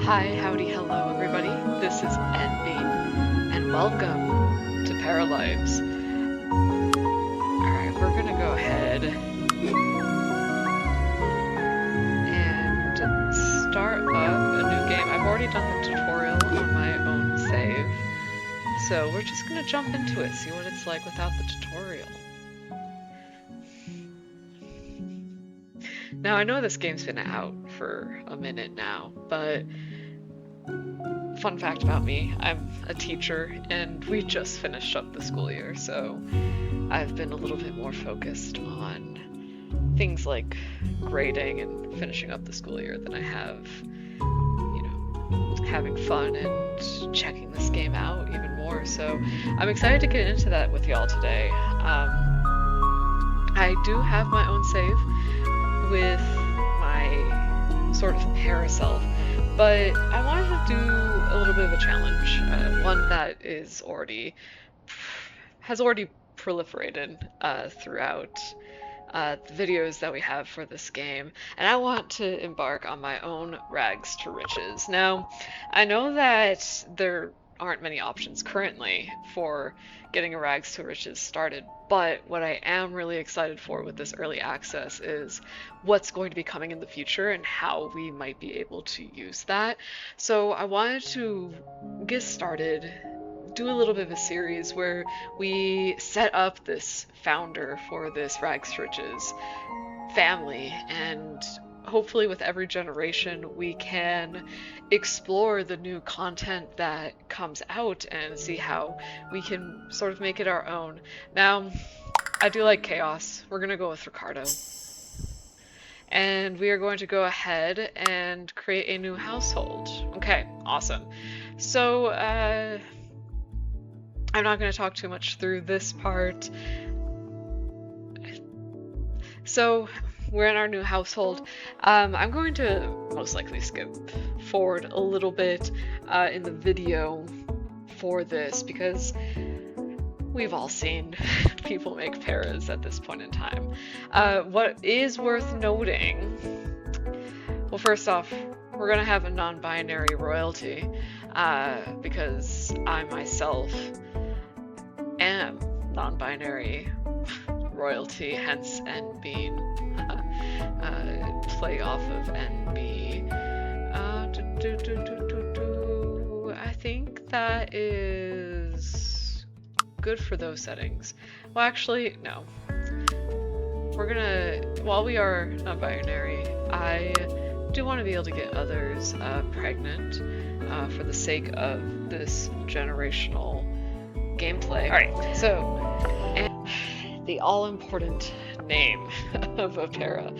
Hi, howdy, hello, everybody. This is NB, and welcome to Paralives. Alright, we're gonna go ahead and start up a new game. I've already done the tutorial on my own save, so we're just gonna jump into it, see what it's like without the tutorial. Now, I know this game's been out for a minute now, but fun fact about me, I'm a teacher and we just finished up the school year, so I've been a little bit more focused on things like grading and finishing up the school year than I have, having fun and checking this game out even more. So I'm excited to get into that with y'all today. I do have my own save with my sort of Paraself, but I wanted to do a little bit of a challenge, one that has already proliferated throughout the videos that we have for this game, and I want to embark on my own rags to riches. Now, I know that there aren't many options currently for getting a rags to riches started, but what I am really excited for with this early access is what's going to be coming in the future and how we might be able to use that. So I wanted to get started, do a little bit of a series where we set up this founder for this rags to riches family, and hopefully with every generation we can explore the new content that comes out and see how we can sort of make it our own. Now, I do like chaos. We're gonna go with Ricardo. And we are going to go ahead and create a new household. Okay, awesome. So, I'm not going to talk too much through this part. So, we're in our new household. I'm going to most likely skip forward a little bit in the video for this because we've all seen people make paras at this point in time. What is worth noting, well, first off, we're going to have a non-binary royalty because I myself am non-binary royalty, hence N being play off of NB. I think that is good for those settings. Well, actually, no. We're gonna, while we are non-binary, I do want to be able to get others pregnant for the sake of this generational gameplay. Alright, so, and the all-important name of a para.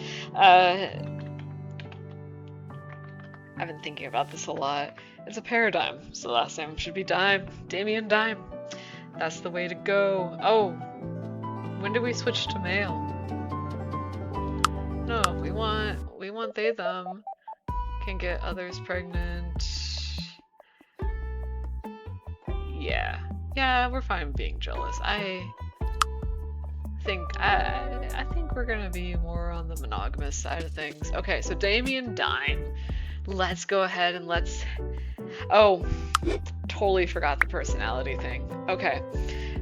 I've been thinking about this a lot. It's a paradime, so the last name should be Dime. Damien Dime. That's the way to go. Oh, when do we switch to male? No, we want they, them. Can get others pregnant. Yeah, we're fine being jealous. I think we're gonna be more on the monogamous side of things. Okay, so Damien Dime. Let's go ahead and oh, totally forgot the personality thing. Okay,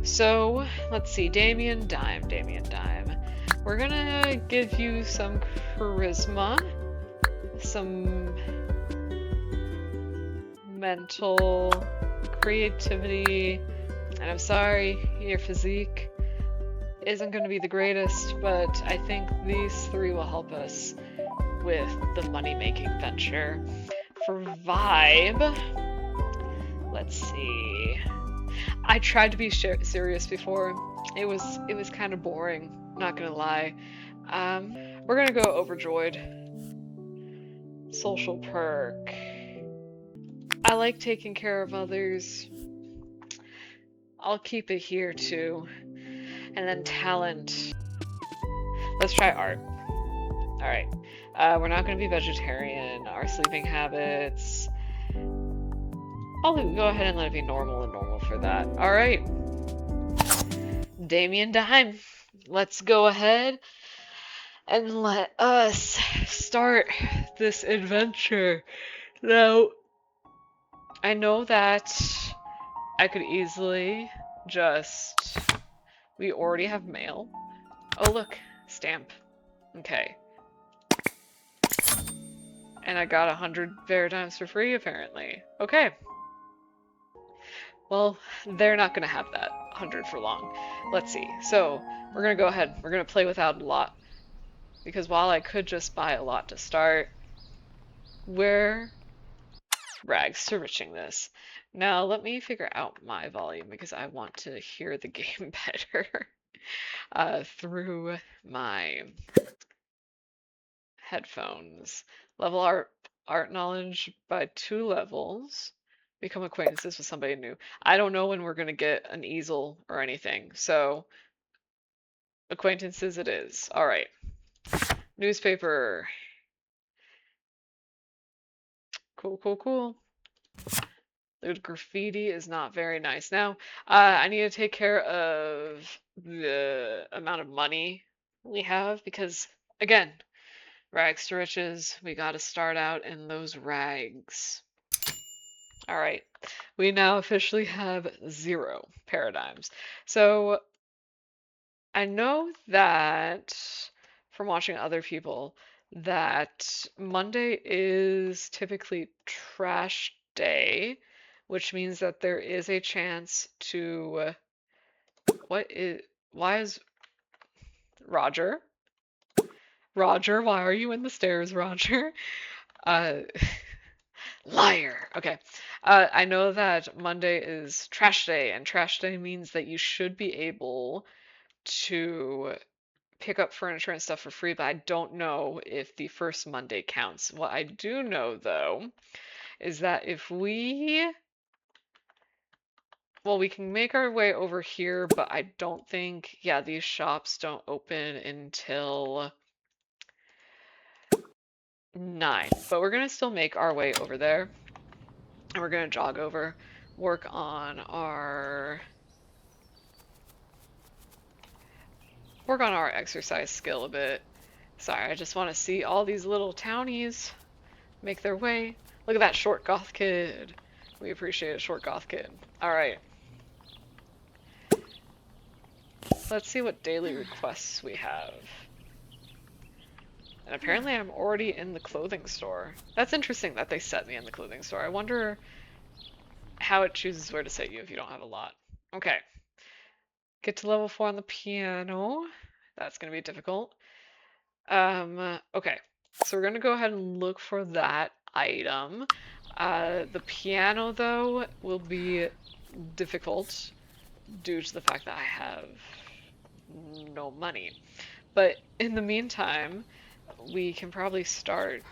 so let's see, Damien Dime. We're gonna give you some charisma, some mental creativity, and I'm sorry, your physique isn't going to be the greatest, but I think these three will help us with the money-making venture. For vibe, let's see. I tried to be serious before. It was kind of boring, not gonna lie. We're gonna go overjoyed. Social perk. I like taking care of others. I'll keep it here too. And then talent. Let's try art. Alright. We're not going to be vegetarian. Our sleeping habits. I'll go ahead and let it be normal for that. Alright. Damien Dime. Let's go ahead and let us start this adventure. Now, I know that I could easily just... We already have mail. Oh, look. Stamp. Okay. And I got 100 Paradimes for free, apparently. Okay. Well, they're not going to have that 100 for long. Let's see. So, we're going to go ahead. We're going to play without a lot. Because while I could just buy a lot to start, we're rags to riching this. Now, let me figure out my volume because I want to hear the game better through my headphones. Level art knowledge by 2 levels. Become acquaintances with somebody new. I don't know when we're gonna get an easel or anything, so acquaintances it is. All right. Newspaper. Cool, cool, cool. The graffiti is not very nice. Now, I need to take care of the amount of money we have because, again, rags to riches. We got to start out in those rags. All right. We now officially have 0 paradimes. So I know that from watching other people that Monday is typically trash day, which means that there is a chance to why is Roger? Roger, why are you in the stairs, Roger? Uh Liar. Okay. I know that Monday is trash day, and trash day means that you should be able to pick up furniture and stuff for free, but I don't know if the first Monday counts. What I do know, though, is that if we... Well, we can make our way over here, but I don't think... Yeah, these shops don't open until 9. But we're going to still make our way over there. And we're going to jog over, work on our exercise skill a bit. Sorry, I just want to see all these little townies make their way. Look at that short goth kid. We appreciate a short goth kid. Alright. Let's see what daily requests we have. And apparently I'm already in the clothing store. That's interesting that they set me in the clothing store. I wonder how it chooses where to set you if you don't have a lot. Okay. Get to level 4 on the piano. That's going to be difficult. Okay. So we're going to go ahead and look for that item. The piano, though, will be difficult due to the fact that I have no money. But in the meantime, we can probably start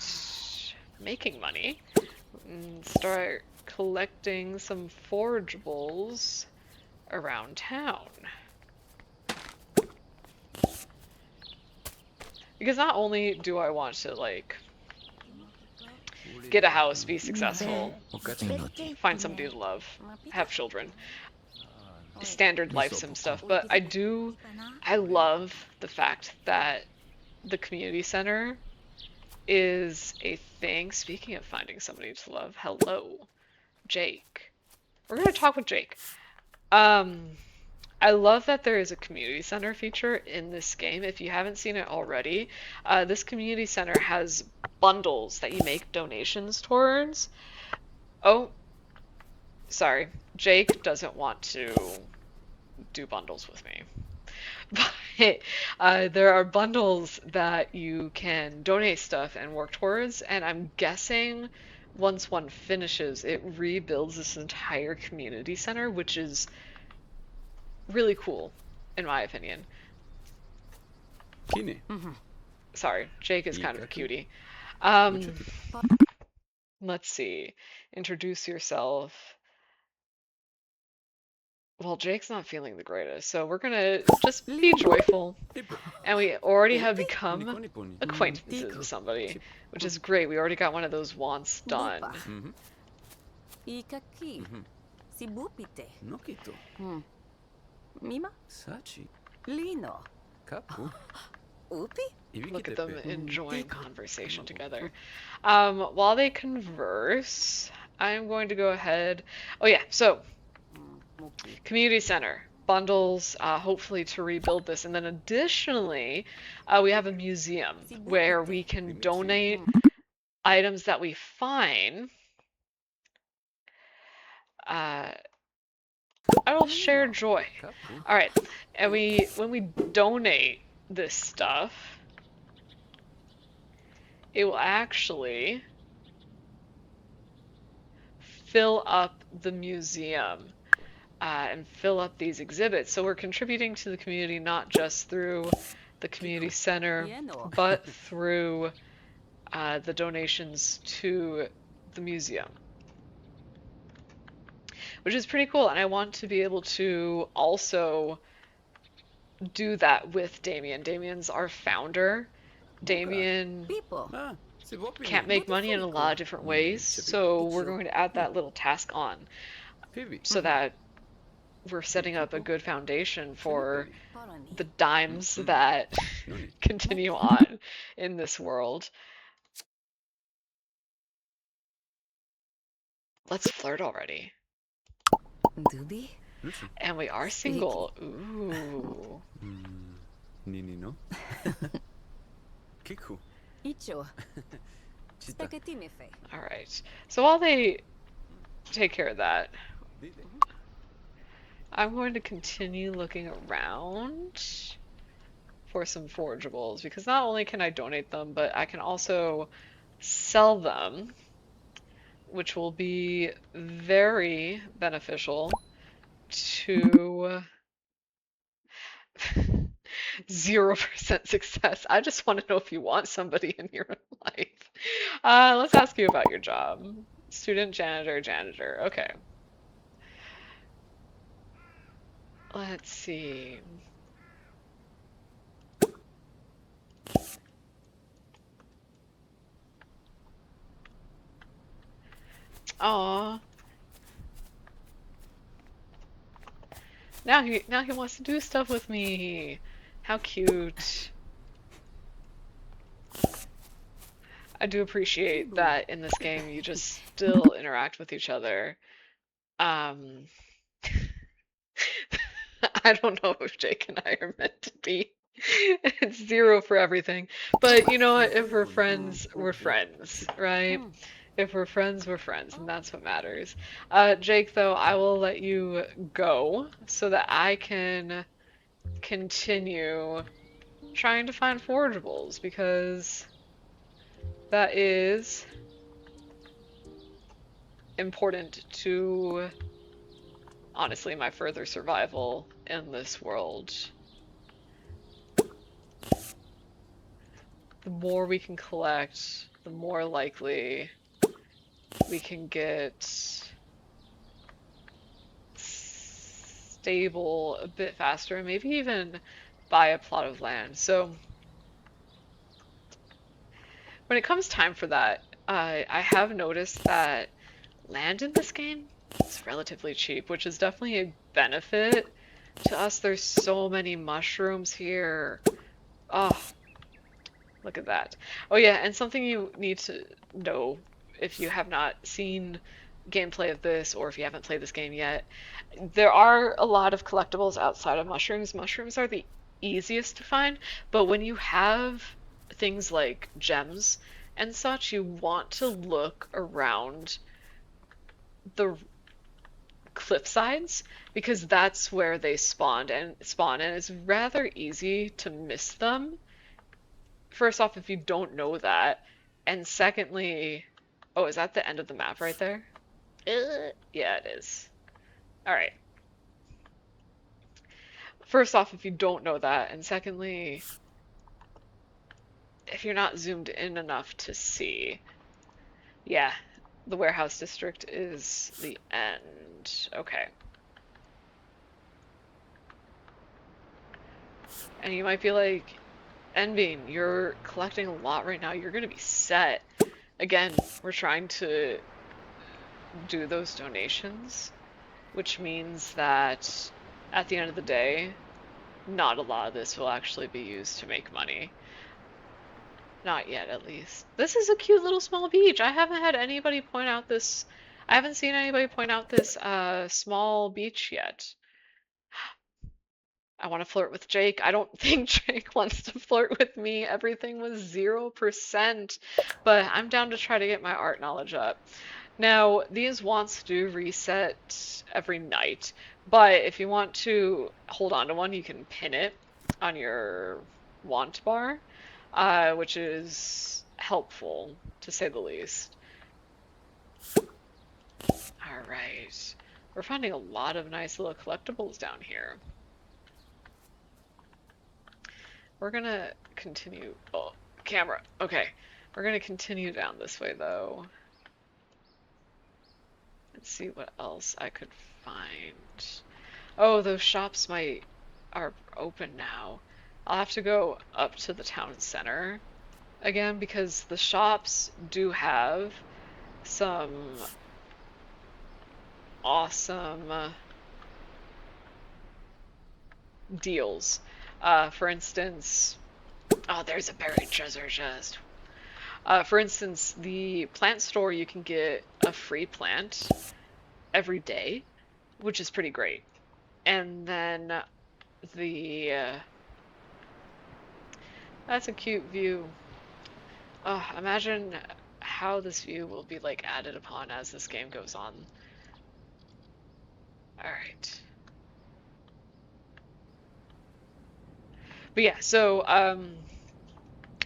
making money and start collecting some forageables around town. Because not only do I want to, like, get a house, be successful, find somebody to love, have children, standard life sim stuff, but I love the fact that the community center is a thing. Speaking of finding somebody to love, hello, Jake. We're gonna talk with Jake. I love that there is a community center feature in this game. If you haven't seen it already, this community center has bundles that you make donations towards. Oh, sorry. Jake doesn't want to do bundles with me. But there are bundles that you can donate stuff and work towards, and I'm guessing once one finishes, it rebuilds this entire community center, which is really cool, in my opinion. Sorry, Jake is kind of a cutie. Let's see. Introduce yourself. Well, Jake's not feeling the greatest, so we're gonna just be joyful. And we already have become acquaintances with somebody, which is great. We already got one of those wants done. Mima? Sachi. Lino. Kapu. Upi? Look at them enjoying conversation together. While they converse, I'm going to go ahead. Oh yeah, so community center bundles, hopefully to rebuild this, and then additionally, we have a museum where we can donate items that we find. I will share joy. All right, and when we donate this stuff, it will actually fill up the museum and fill up these exhibits. So we're contributing to the community not just through the community center, but through the donations to the museum, which is pretty cool. And I want to be able to also do that with Damien. Damien's our founder. Damien can't make money in a lot of different ways, so we're going to add that little task on so that we're setting up a good foundation for the dimes that continue on in this world. Let's flirt already. And we are single. Ooh. Nini no? Kiku. Alright. So while they take care of that, I'm going to continue looking around for some forageables, because not only can I donate them, but I can also sell them, which will be very beneficial to 0% success. I just want to know if you want somebody in your life. Let's ask you about your job. Student, janitor. Okay. Let's see. Aw. Now he wants to do stuff with me. How cute. I do appreciate that in this game you just still interact with each other. I don't know if Jake and I are meant to be. It's 0 for everything. But you know what? If we're friends, we're friends, right? If we're friends, we're friends, and that's what matters. Jake, though, I will let you go so that I can continue trying to find forageables, because that is important to, honestly, my further survival in this world. The more we can collect, the more likely we can get stable a bit faster, and maybe even buy a plot of land. So when it comes time for that, I have noticed that land in this game is relatively cheap, which is definitely a benefit to us. There's so many mushrooms here. Oh, look at that. Oh yeah, and something you need to know if you have not seen gameplay of this, or if you haven't played this game yet, there are a lot of collectibles outside of mushrooms. Mushrooms are the easiest to find, but when you have things like gems and such, you want to look around the cliff sides, because that's where they spawn, and it's rather easy to miss them. First off, if you don't know that, and secondly, oh, is that the end of the map right there? Yeah, it is. Alright. First off, if you don't know that, and secondly, if you're not zoomed in enough to see, yeah, the warehouse district is the end. Okay. And you might be like, Enbean, you're collecting a lot right now. You're gonna be set. Again, we're trying to do those donations, which means that at the end of the day, not a lot of this will actually be used to make money. Not yet, at least. This is a cute little small beach. I haven't had anybody point out this I haven't seen anybody point out this small beach yet. I want to flirt with Jake. I don't think Jake wants to flirt with me. Everything was 0%, but I'm down to try to get my art knowledge up. Now, these wants do reset every night, but if you want to hold on to one, you can pin it on your want bar, which is helpful, to say the least. All right. We're finding a lot of nice little collectibles down here. We're gonna continue. Oh, camera. Okay. We're gonna continue down this way though. Let's see what else I could find. Oh, those shops might are open now. I'll have to go up to the town center again because the shops do have some awesome deals. For instance, oh, there's a buried treasure chest. For instance, the plant store, you can get a free plant every day, which is pretty great. And then the that's a cute view. Oh, imagine how this view will be like added upon as this game goes on. All right. But yeah, so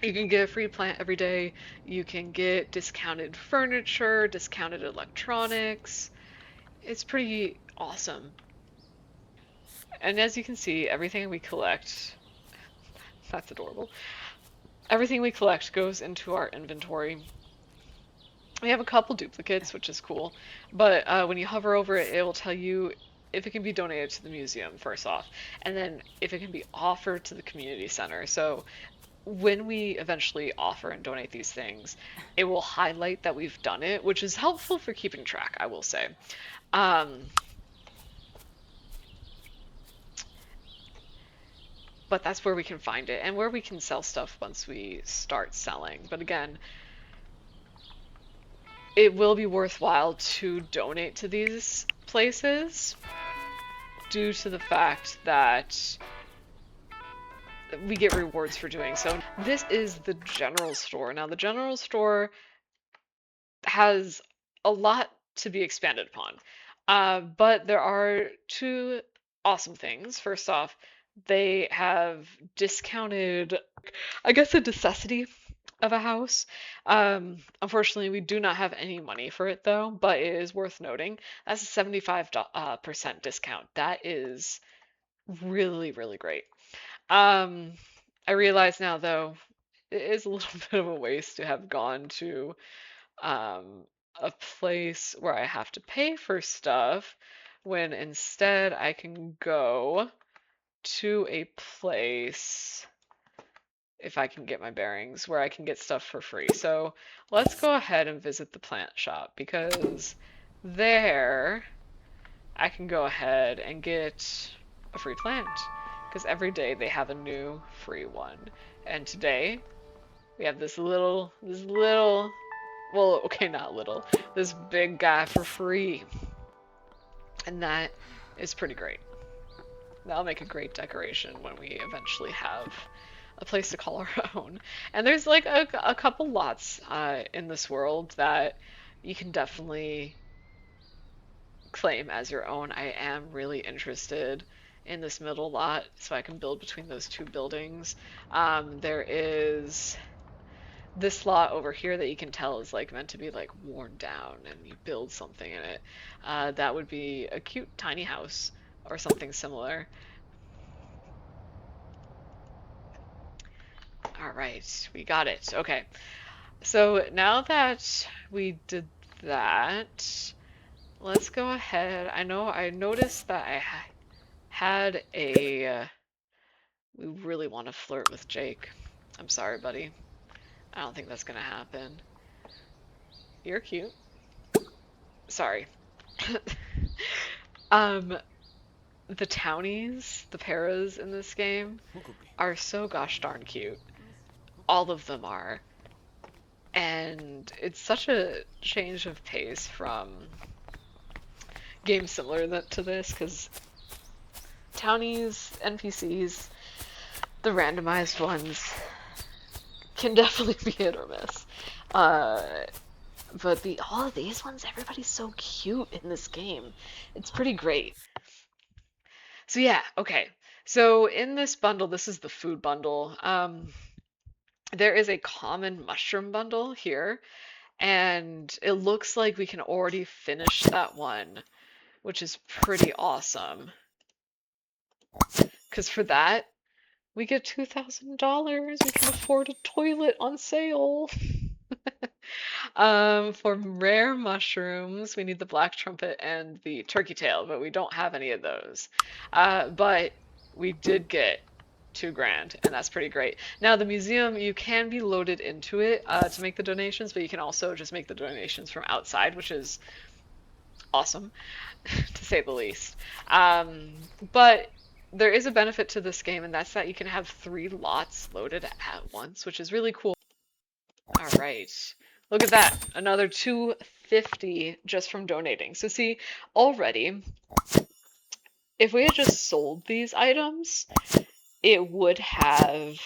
you can get a free plant every day. You can get discounted furniture, discounted electronics. It's pretty awesome. And as you can see, everything we collect, that's adorable. Everything we collect goes into our inventory. We have a couple duplicates, which is cool, but when you hover over it, it will tell you if it can be donated to the museum, first off, and then if it can be offered to the community center. So when we eventually offer and donate these things, it will highlight that we've done it, which is helpful for keeping track, I will say. Um, but that's where we can find it and where we can sell stuff once we start selling. But again, it will be worthwhile to donate to these places due to the fact that we get rewards for doing so. This is the general store. Now, the general store has a lot to be expanded upon, but there are two awesome things. First off, they have discounted, I guess, a necessity of a house. Unfortunately, we do not have any money for it though, but it is worth noting. That's a 75% discount. That is really, really great. Um, I realize now though, it is a little bit of a waste to have gone to a place where I have to pay for stuff when instead I can go to a place, if I can get my bearings, where I can get stuff for free. So let's go ahead and visit the plant shop because there I can go ahead and get a free plant because every day they have a new free one. And today we have this little, well, okay, not little, this big guy for free. And that is pretty great. That'll make a great decoration when we eventually have a place to call our own. And there's like a couple lots in this world that you can definitely claim as your own. I am really interested in this middle lot so I can build between those two buildings. There is this lot over here that you can tell is like meant to be like worn down and you build something in it. That would be a cute tiny house or something similar. All right, we got it. Okay. So now that we did that, let's go ahead. I know I noticed that I had a we really want to flirt with Jake. I'm sorry, buddy. I don't think that's gonna happen. You're cute. Sorry. Um, the townies, the paras in this game, are so gosh darn cute. All of them are. And it's such a change of pace from games similar to this, because townies, NPCs, the randomized ones, can definitely be hit or miss. But all of these ones, everybody's so cute in this game. It's pretty great. So yeah, okay. So in this bundle, this is the food bundle. There is a common mushroom bundle here, and it looks like we can already finish that one, which is pretty awesome. Because for that, we get $2,000. We can afford a toilet on sale. For rare mushrooms, we need the black trumpet and the turkey tail, but we don't have any of those. But we did get 2 grand, and that's pretty great. Now, the museum, you can be loaded into it to make the donations, but you can also just make the donations from outside, which is awesome, to say the least. But there is a benefit to this game, and that's that you can have 3 lots loaded at once, which is really cool. All right. Look at that. Another 250 just from donating. So see, already, if we had just sold these items, it would have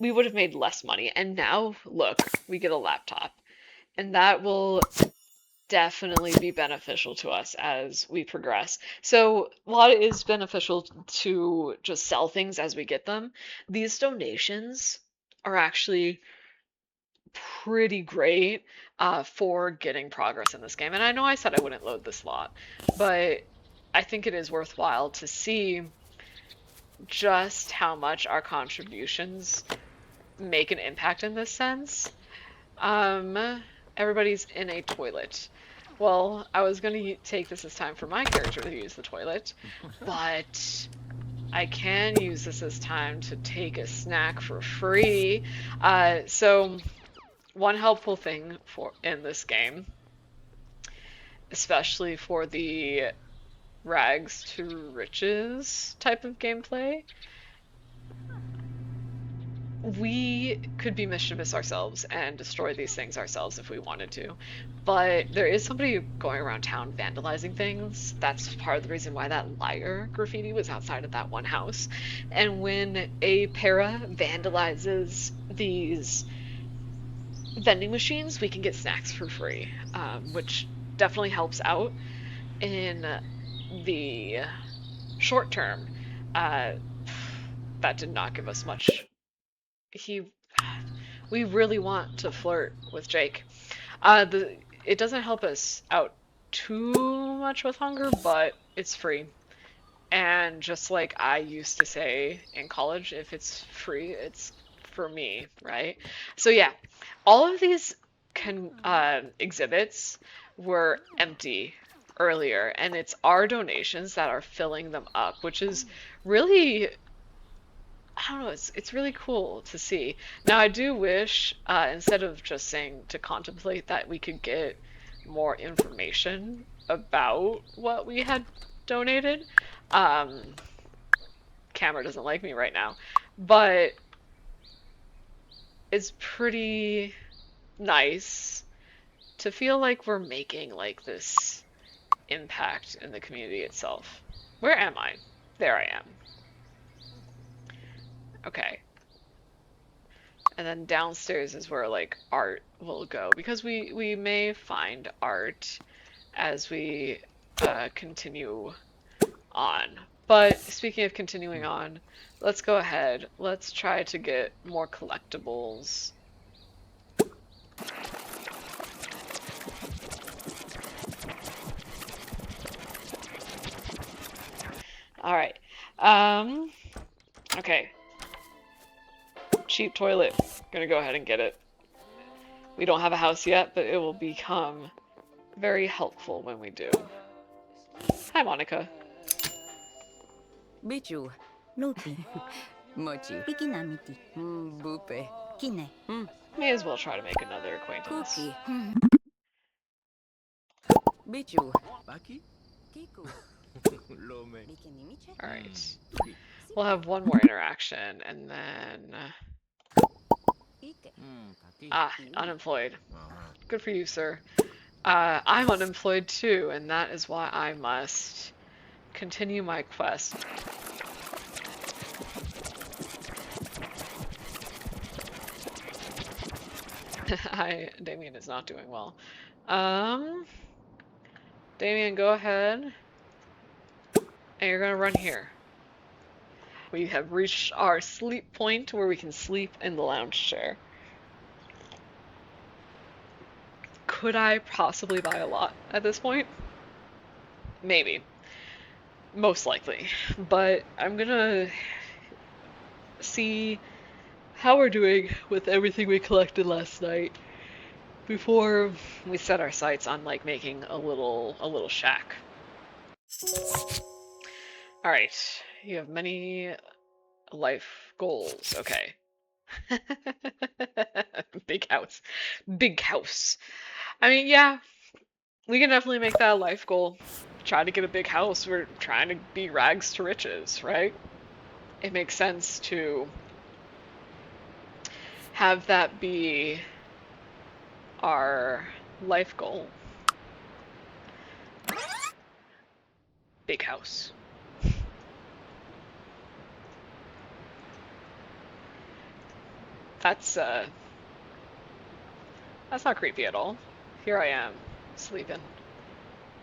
we would have made less money. And now, look, we get a laptop. And that will definitely be beneficial to us as we progress. So while it is beneficial to just sell things as we get them, these donations are actually pretty great for getting progress in this game. And I know I said I wouldn't load this lot, but I think it is worthwhile to see just how much our contributions make an impact in this sense. Everybody's in a toilet. Well, I was going to take this as time for my character to use the toilet, but I can use this as time to take a snack for free. So one helpful thing in this game, especially for the rags to riches type of gameplay, we could be mischievous ourselves and destroy these things ourselves if we wanted to. But there is somebody going around town vandalizing things. That's part of the reason why that liar graffiti was outside of that one house. And when a para vandalizes these vending machines, we can get snacks for free, which definitely helps out in the short term. Uh, that did not give us much. He, we really want to flirt with Jake. It doesn't help us out too much with hunger, but it's free. And just like I used to say in college, if it's free, it's for me, right? So yeah, all of these exhibits were empty earlier, and it's our donations that are filling them up, which is really, I don't know, it's really cool to see. Now, I do wish, instead of just saying to contemplate, that we could get more information about what we had donated. Um, Camera doesn't like me right now, but it's pretty nice to feel like we're making like this impact in the community itself. Where am I? There I am. Okay. And then downstairs is where like art will go, because we may find art as we continue on. But speaking of continuing on, let's go ahead. Let's try to get more collectibles. All right. Okay. Cheap toilet. Gonna go ahead and get it. We don't have a house yet, but it will become very helpful when we do. Hi, Monica. Bichu. Nuti. Mochi. Pikinamiti. Bupe. Kine. May as well try to make another acquaintance. Cookie. Bichu. Baki? Kiku. Lome. Alright. We'll have one more interaction, and then Ah, unemployed. Good for you, sir. I'm unemployed too, and that is why I must continue my quest. Damien is not doing well. Damien, go ahead. And you're gonna run here. We have reached our sleep point where we can sleep in the lounge chair. Could I possibly buy a lot at this point? Maybe. Most likely. But I'm gonna see how we're doing with everything we collected last night before we set our sights on like making a little shack. All right, you have many life goals. Okay. Big house. Big house. I mean, yeah, we can definitely make that a life goal. Try to get a big house. We're trying to be rags to riches, right? It makes sense to have that be our life goal. Big house. That's not creepy at all. Here I am, sleeping.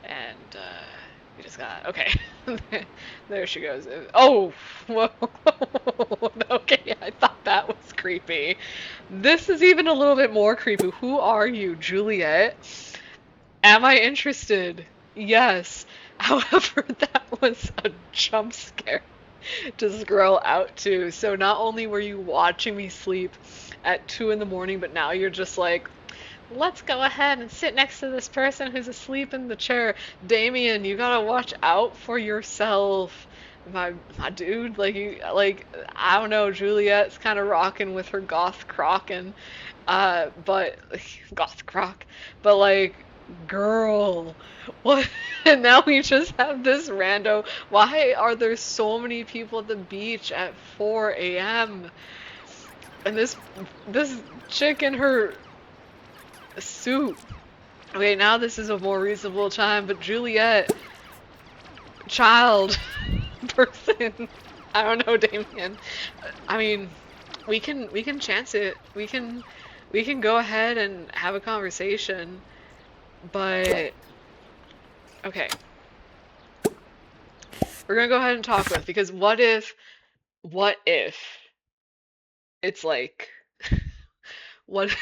And we just got okay. There she goes. Oh, whoa. Okay, I thought that was creepy. This is even a little bit more creepy. Who are you, Juliet? Am I interested? Yes. However, that was a jump scare to scroll out to. So not only were you watching me sleep at 2 in the morning, but now you're just like, let's go ahead and sit next to this person who's asleep in the chair. Damien, you gotta watch out for yourself. My dude, I don't know, Juliet's kind of rocking with her goth croc and but goth croc, but like, girl, what? And now we just have this rando. Why are there so many people at the beach at 4 a.m.? And this chick in her suit. Okay, now this is a more reasonable time, but Juliet, child, person, I don't know, Damien. I mean, we can chance it. We can go ahead and have a conversation, but okay. We're gonna go ahead and talk with, because what if it's like, what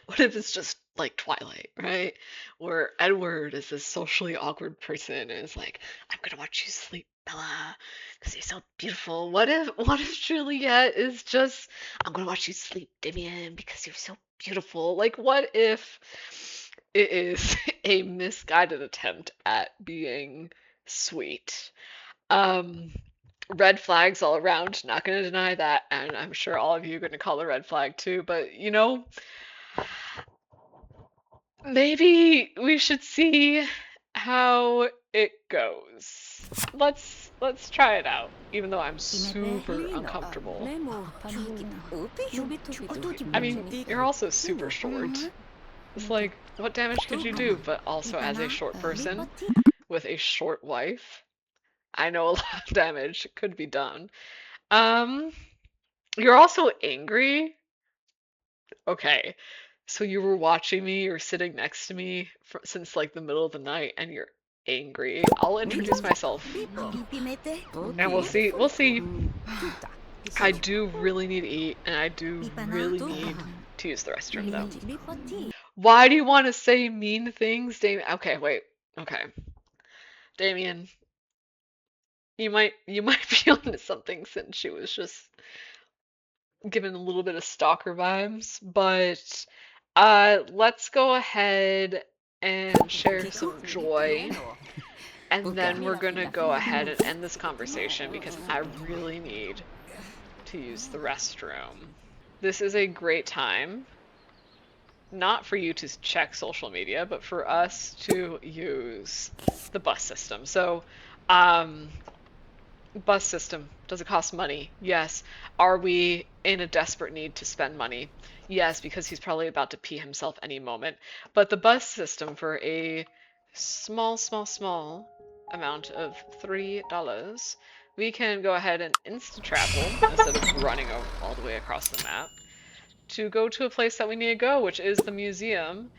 what if it's just like Twilight, right? Where Edward is this socially awkward person and is like, I'm gonna watch you sleep, Bella, because you're so beautiful. What if Juliet is just, I'm gonna watch you sleep, Damien, because you're so beautiful. Like, what if it is a misguided attempt at being sweet? Red flags all around, not gonna deny that, and I'm sure all of you are gonna call a red flag too, but you know, maybe we should see how it goes. Let's try it out, even though I'm super uncomfortable. I mean, you're also super short. It's like, what damage could you do? But also, as a short person with a short wife, I know a lot of damage could be done. You're also angry. Okay. So you were watching me, you're sitting next to me since like the middle of the night, and you're angry. I'll introduce myself, and we'll see. We'll see. I do really need to eat, and I do really need to use the restroom, though. Why do you want to say mean things, Damien? Okay, wait. Okay, Damien, you might be onto something since she was just given a little bit of stalker vibes, but let's go ahead and share some joy, and then we're gonna go ahead and end this conversation because I really need to use the restroom. This is a great time, not for you to check social media, but for us to use the bus system. So, Bus system. Does it cost money? Yes. Are we in a desperate need to spend money? Yes, because he's probably about to pee himself any moment. But the bus system for a small amount of $3, we can go ahead and insta-travel instead of running all the way across the map to go to a place that we need to go, which is the museum,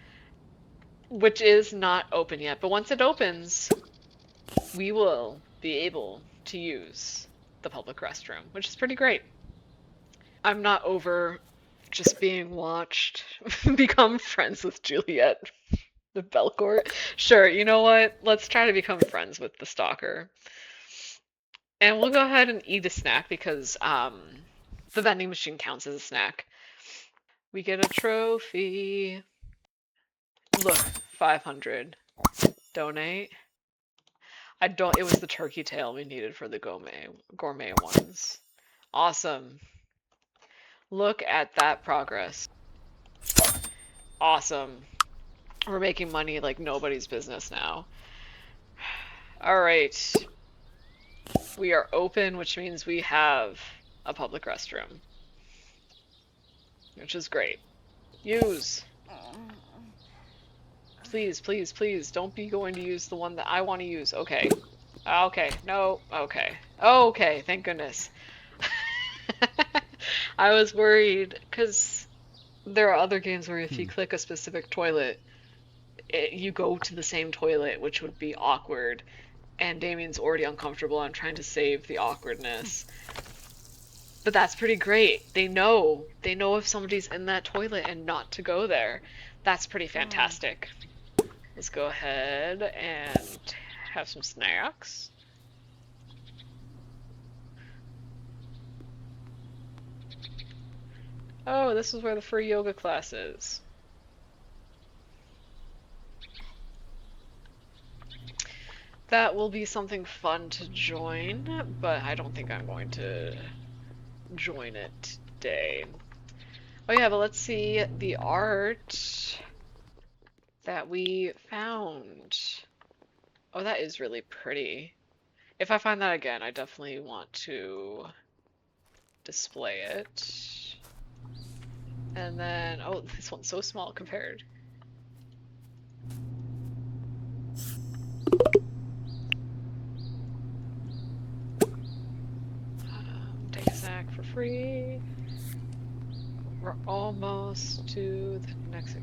which is not open yet. But once it opens, we will be able to use the public restroom, which is pretty great. I'm not over just being watched. Become friends with Juliet the Belcourt. Sure, you know what? Let's try to become friends with the stalker. And we'll go ahead and eat a snack because the vending machine counts as a snack. We get a trophy. Look, 500. Donate. I don't. It was the turkey tail we needed for the gourmet ones. Awesome. Look at that progress. Awesome. We're making money like nobody's business now. Alright. We are open, which means we have a public restroom. Which is great. Use. Please, please, please, don't be going to use the one that I want to use. Okay. Okay. No. Okay. Okay, thank goodness. I was worried, because there are other games where if you click a specific toilet, you go to the same toilet, which would be awkward. And Damien's already uncomfortable. I'm trying to save the awkwardness. But that's pretty great. They know. They know if somebody's in that toilet and not to go there. That's pretty fantastic. Let's go ahead and have some snacks. Oh, this is where the free yoga class is. That will be something fun to join, but I don't think I'm going to join it today. Oh yeah, but let's see the art that we found. Oh, that is really pretty. If I find that again, I definitely want to display it. And then, oh, this one's so small compared. Take a snack for free. We're almost to the next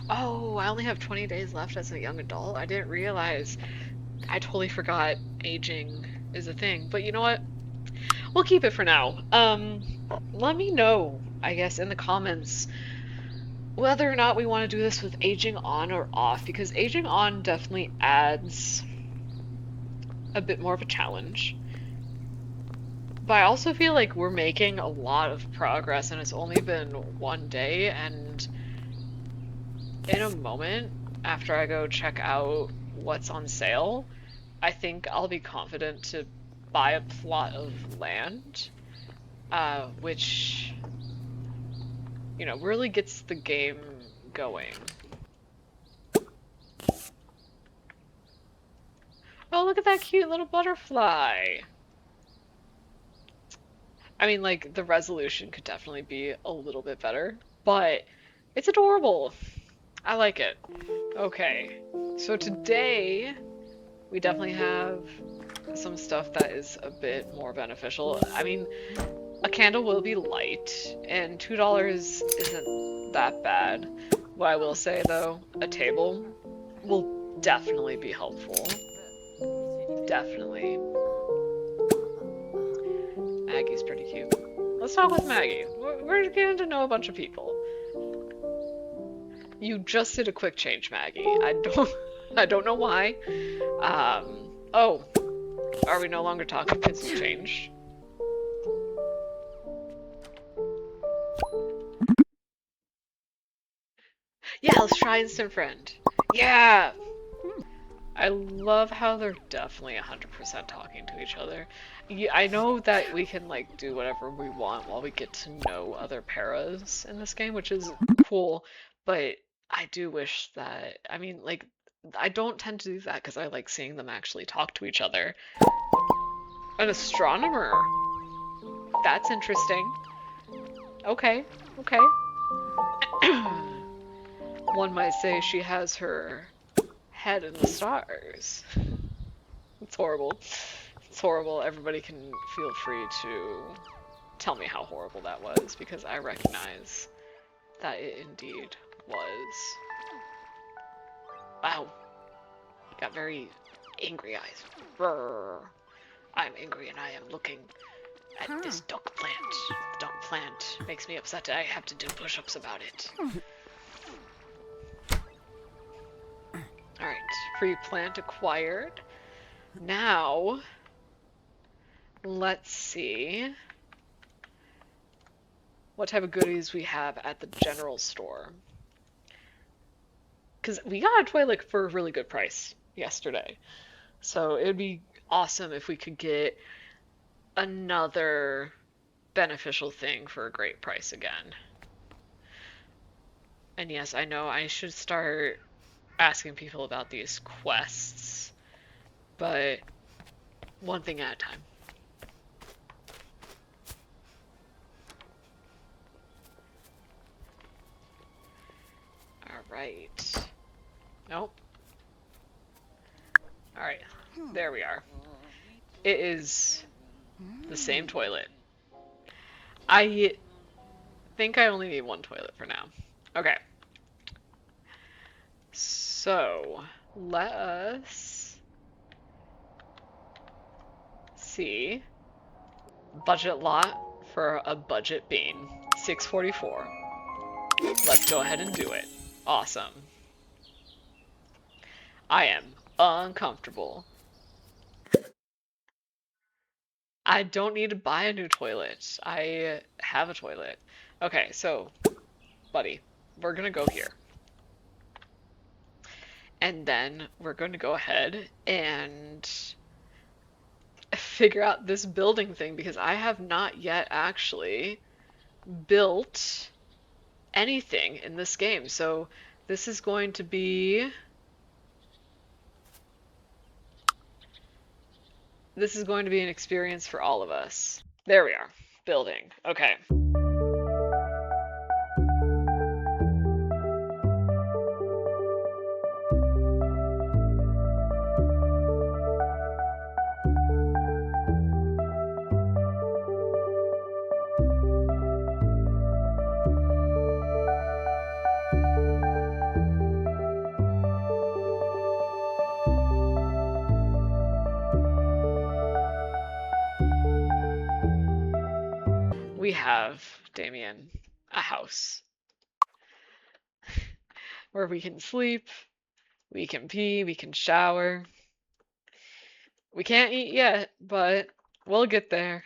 Oh, I only have 20 days left as a young adult. I didn't realize. I totally forgot aging is a thing. But you know what? We'll keep it for now. Let me know, I guess, in the comments whether or not we want to do this with aging on or off, because aging on definitely adds a bit more of a challenge. But I also feel like we're making a lot of progress and it's only been one day, and in a moment, after I go check out what's on sale, I think I'll be confident to buy a plot of land, which, you know, really gets the game going. Oh, look at that cute little butterfly! I mean, like, the resolution could definitely be a little bit better, but it's adorable. I like it. Okay, so today we definitely have some stuff that is a bit more beneficial. I mean, a candle will be light, and $2 isn't that bad. What I will say, though, a table will definitely be helpful. Definitely. Maggie's pretty cute. Let's talk with Maggie. We're getting to know a bunch of people. You just did a quick change, Maggie. I don't know why. Oh, are we no longer talking because you changed? Yeah, let's try Instant Friend. Yeah! I love how they're definitely 100% talking to each other. Yeah, I know that we can, like, do whatever we want while we get to know other paras in this game, which is cool, but I do wish that, I mean, like, I don't tend to do that because I like seeing them actually talk to each other. An astronomer. That's interesting. Okay, okay. One might say she has her head in the stars. It's horrible. It's horrible. Everybody can feel free to tell me how horrible that was, because I recognize that it indeed was. Wow. Got very angry eyes. Brrr. I'm angry and I am looking at this duck plant. The duck plant makes me upset. I have to do push-ups about it. Alright, free plant acquired. Now, let's see what type of goodies we have at the general store. Because we got a toilet for a really good price yesterday. So it would be awesome if we could get another beneficial thing for a great price again. And yes, I know I should start asking people about these quests, but one thing at a time. Alright. Nope. Alright, there we are. It is the same toilet. I think I only need one toilet for now. Okay. So, let us see. Budget lot for a budget bean. 644. Let's go ahead and do it. Awesome. I am uncomfortable. I don't need to buy a new toilet. I have a toilet. Okay, so, buddy, we're gonna go here. And then we're going to go ahead and figure out this building thing, because I have not yet actually built anything in this game. So this is going to be an experience for all of us. There we are. Building. Okay. We have, Damien, a house where we can sleep, we can pee, we can shower. We can't eat yet, but we'll get there.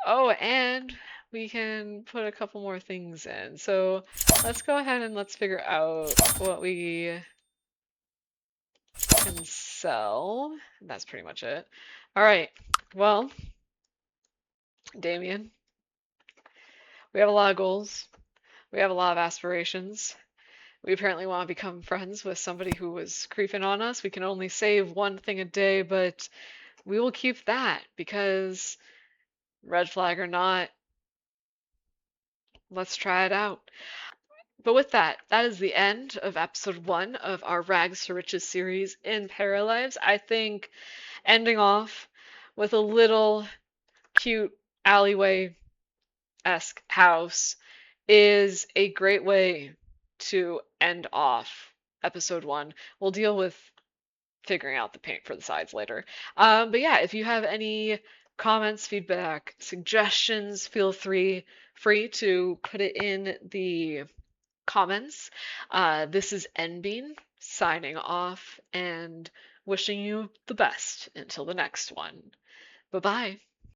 Oh, and we can put a couple more things in. So let's go ahead and let's figure out what we can sell. That's pretty much it. All right. Well, Damien, we have a lot of goals. We have a lot of aspirations. We apparently want to become friends with somebody who was creeping on us. We can only save one thing a day, but we will keep that, because red flag or not, let's try it out. But with that, that is the end of episode 1 of our Rags to Riches series in Paralives. I think ending off with a little cute alleyway-esque house is a great way to end off episode 1. We'll deal with figuring out the paint for the sides later. But yeah, if you have any comments, feedback, suggestions, feel free to put it in the comments. This is Nbean signing off and wishing you the best until the next one. Bye-bye.